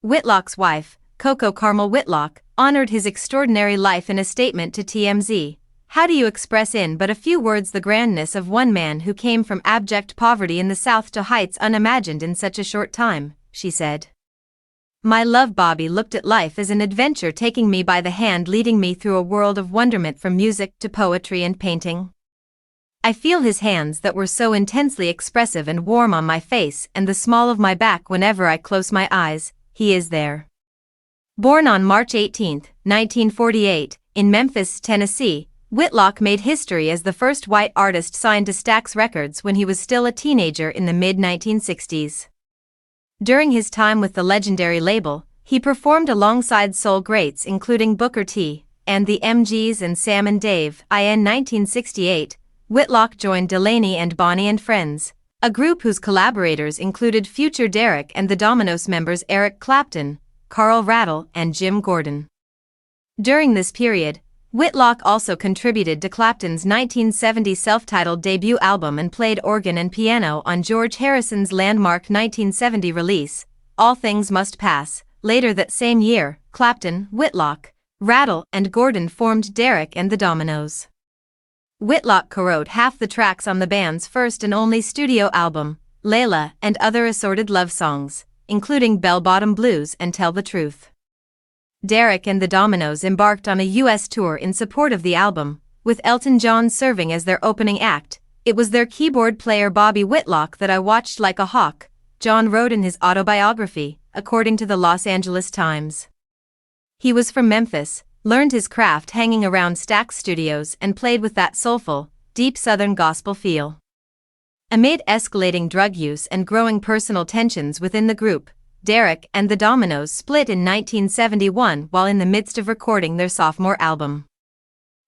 Whitlock's wife, Coco Carmel Whitlock, honored his extraordinary life in a statement to TMZ. "How do you express in but a few words the grandness of one man who came from abject poverty in the South to heights unimagined in such a short time?" she said. "My love Bobby looked at life as an adventure, taking me by the hand, leading me through a world of wonderment from music to poetry and painting. I feel his hands that were so intensely expressive and warm on my face and the small of my back whenever I close my eyes. He is there." Born on March 18, 1948, in Memphis, Tennessee, Whitlock made history as the first white artist signed to Stax Records when he was still a teenager in the mid-1960s. During his time with the legendary label, he performed alongside soul greats including Booker T. and the MGs and Sam and Dave. In 1968, Whitlock joined Delaney and Bonnie and Friends, a group whose collaborators included future Derek and the Dominoes members Eric Clapton, Carl Rattle, and Jim Gordon. During this period, Whitlock also contributed to Clapton's 1970 self-titled debut album and played organ and piano on George Harrison's landmark 1970 release, All Things Must Pass. Later that same year, Clapton, Whitlock, Rattle, and Gordon formed Derek and the Dominoes. Whitlock co-wrote half the tracks on the band's first and only studio album, Layla, and other assorted love songs, including Bell Bottom Blues and Tell the Truth. Derek and the Dominoes embarked on a U.S. tour in support of the album, with Elton John serving as their opening act. "It was their keyboard player Bobby Whitlock that I watched like a hawk," John wrote in his autobiography, according to the Los Angeles Times. He was from Memphis, learned his craft hanging around Stax Studios, and played with that soulful, deep Southern gospel feel. Amid escalating drug use and growing personal tensions within the group, Derek and the Dominoes split in 1971 while in the midst of recording their sophomore album.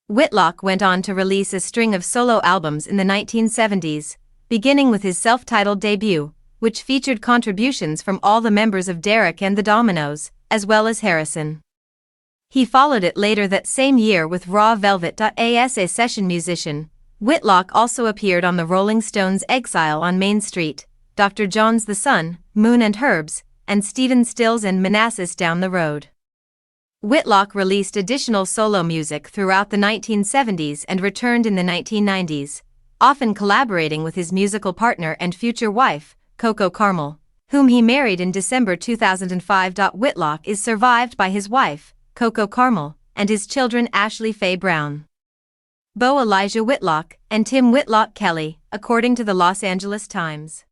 Whitlock went on to release a string of solo albums in the 1970s, beginning with his self-titled debut, which featured contributions from all the members of Derek and the Dominoes, as well as Harrison. He followed it later that same year with Raw Velvet. As a session musician, Whitlock also appeared on the Rolling Stones' Exile on Main Street, Dr. John's The Sun, Moon and Herbs, and Stephen Stills and Manassas Down the Road. Whitlock released additional solo music throughout the 1970s and returned in the 1990s, often collaborating with his musical partner and future wife, Coco Carmel, whom he married in December 2005. Whitlock is survived by his wife, Coco Carmel, and his children Ashley Faye Brown, Bo Elijah Whitlock, and Tim Whitlock Kelly, according to the Los Angeles Times.